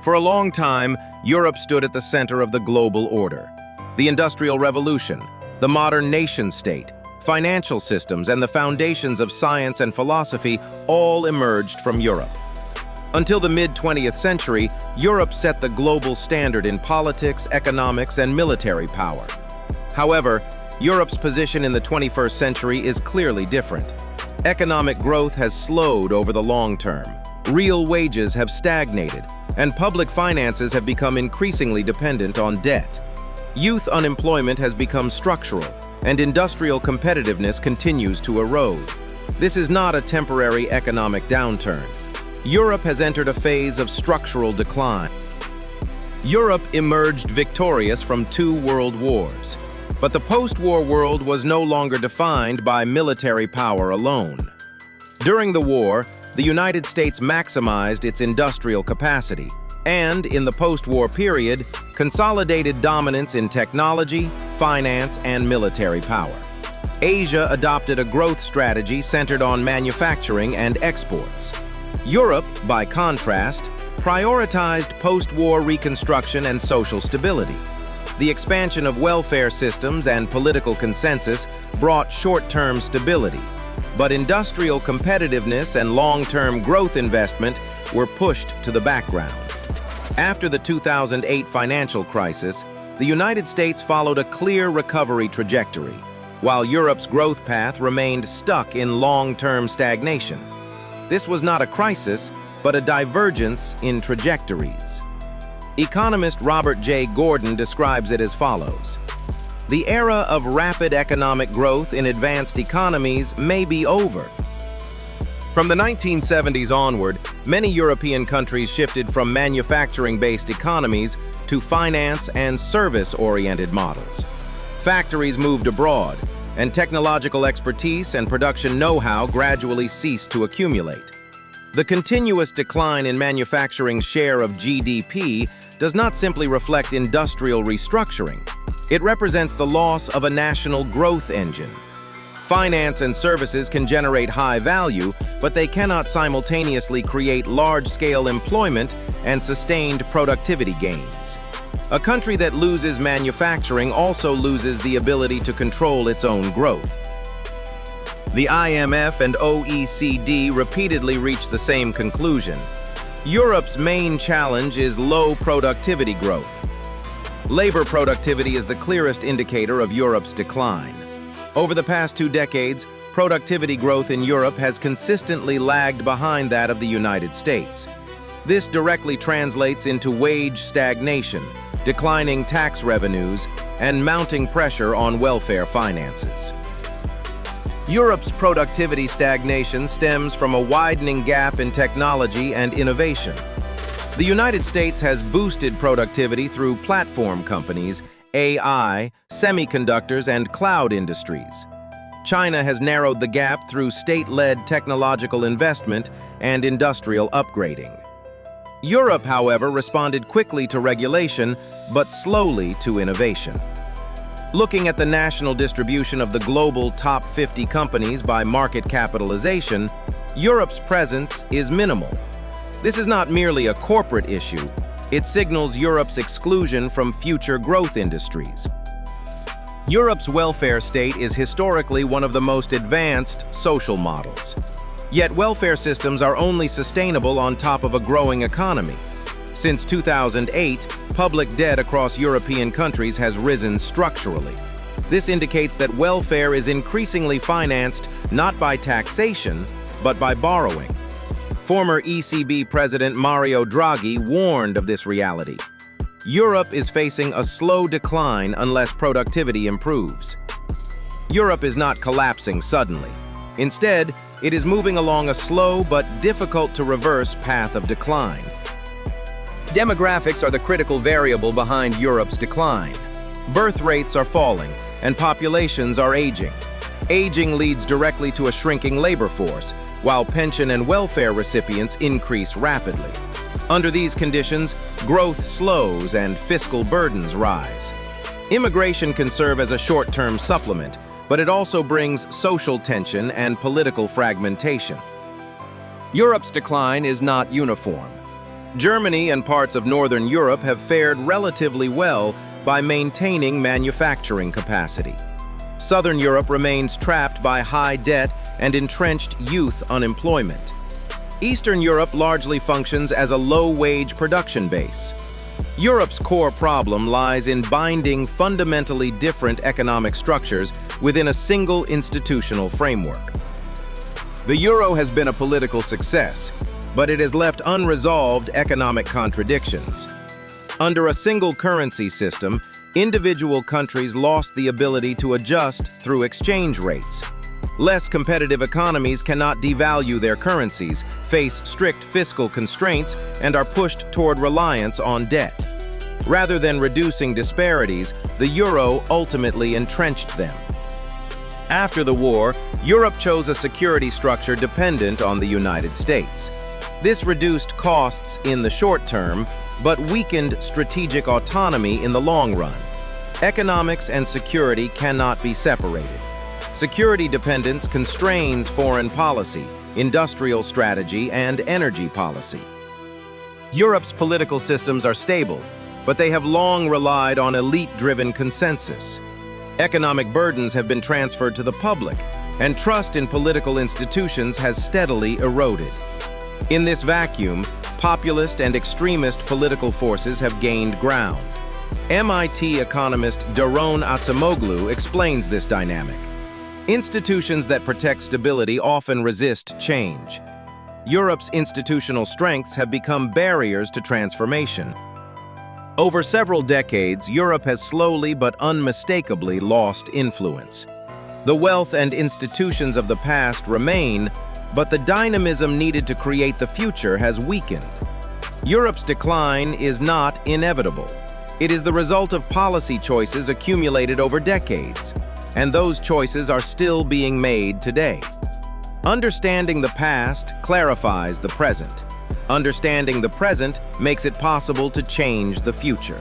For a long time, Europe stood at the center of the global order. The Industrial Revolution, the modern nation-state, financial systems, and the foundations of science and philosophy all emerged from Europe. Until the mid-20th century, Europe set the global standard in politics, economics, and military power. However, Europe's position in the 21st century is clearly different. Economic growth has slowed over the long term. Real wages have stagnated, and public finances have become increasingly dependent on debt. Youth unemployment has become structural, and industrial competitiveness continues to erode. This is not a temporary economic downturn. Europe has entered a phase of structural decline. Europe emerged victorious from 2 world wars, but the post-war world was no longer defined by military power alone. During the war, the United States maximized its industrial capacity, and, in the post-war period, consolidated dominance in technology, finance, and military power. Asia adopted a growth strategy centered on manufacturing and exports. Europe, by contrast, prioritized post-war reconstruction and social stability. The expansion of welfare systems and political consensus brought short-term stability, but industrial competitiveness and long-term growth investment were pushed to the background. After the 2008 financial crisis, the United States followed a clear recovery trajectory, while Europe's growth path remained stuck in long-term stagnation. This was not a crisis, but a divergence in trajectories. Economist Robert J. Gordon describes it as follows: "The era of rapid economic growth in advanced economies may be over." From the 1970s onward, many European countries shifted from manufacturing-based economies to finance and service-oriented models. Factories moved abroad, and technological expertise and production know-how gradually ceased to accumulate. The continuous decline in manufacturing's share of GDP does not simply reflect industrial restructuring. It represents the loss of a national growth engine. Finance and services can generate high value, but they cannot simultaneously create large-scale employment and sustained productivity gains. A country that loses manufacturing also loses the ability to control its own growth. The IMF and OECD repeatedly reached the same conclusion. Europe's main challenge is low productivity growth. Labor productivity is the clearest indicator of Europe's decline. Over the past 2 decades, productivity growth in Europe has consistently lagged behind that of the United States. This directly translates into wage stagnation, declining tax revenues, and mounting pressure on welfare finances. Europe's productivity stagnation stems from a widening gap in technology and innovation. The United States has boosted productivity through platform companies, AI, semiconductors, and cloud industries. China has narrowed the gap through state-led technological investment and industrial upgrading. Europe, however, responded quickly to regulation, but slowly to innovation. Looking at the national distribution of the global top 50 companies by market capitalization, Europe's presence is minimal. This is not merely a corporate issue. It signals Europe's exclusion from future growth industries. Europe's welfare state is historically one of the most advanced social models. Yet welfare systems are only sustainable on top of a growing economy. Since 2008, public debt across European countries has risen structurally. This indicates that welfare is increasingly financed not by taxation, but by borrowing. Former ECB President Mario Draghi warned of this reality. Europe is facing a slow decline unless productivity improves. Europe is not collapsing suddenly. Instead, it is moving along a slow but difficult-to-reverse path of decline. Demographics are the critical variable behind Europe's decline. Birth rates are falling, and populations are aging. Aging leads directly to a shrinking labor force, while pension and welfare recipients increase rapidly. Under these conditions, growth slows and fiscal burdens rise. Immigration can serve as a short-term supplement, but it also brings social tension and political fragmentation. Europe's decline is not uniform. Germany and parts of Northern Europe have fared relatively well by maintaining manufacturing capacity. Southern Europe remains trapped by high debt and entrenched youth unemployment. Eastern Europe largely functions as a low-wage production base. Europe's core problem lies in binding fundamentally different economic structures within a single institutional framework. The euro has been a political success, but it has left unresolved economic contradictions. Under a single currency system, individual countries lost the ability to adjust through exchange rates. Less competitive economies cannot devalue their currencies, face strict fiscal constraints, and are pushed toward reliance on debt. Rather than reducing disparities, the euro ultimately entrenched them. After the war, Europe chose a security structure dependent on the United States. This reduced costs in the short term, but weakened strategic autonomy in the long run. Economics and security cannot be separated. Security dependence constrains foreign policy, industrial strategy, and energy policy. Europe's political systems are stable, but they have long relied on elite-driven consensus. Economic burdens have been transferred to the public, and trust in political institutions has steadily eroded. In this vacuum, populist and extremist political forces have gained ground. MIT economist Daron Acemoglu explains this dynamic. Institutions that protect stability often resist change. Europe's institutional strengths have become barriers to transformation. Over several decades, Europe has slowly but unmistakably lost influence. The wealth and institutions of the past remain, but the dynamism needed to create the future has weakened. Europe's decline is not inevitable. It is the result of policy choices accumulated over decades, and those choices are still being made today. Understanding the past clarifies the present. Understanding the present makes it possible to change the future.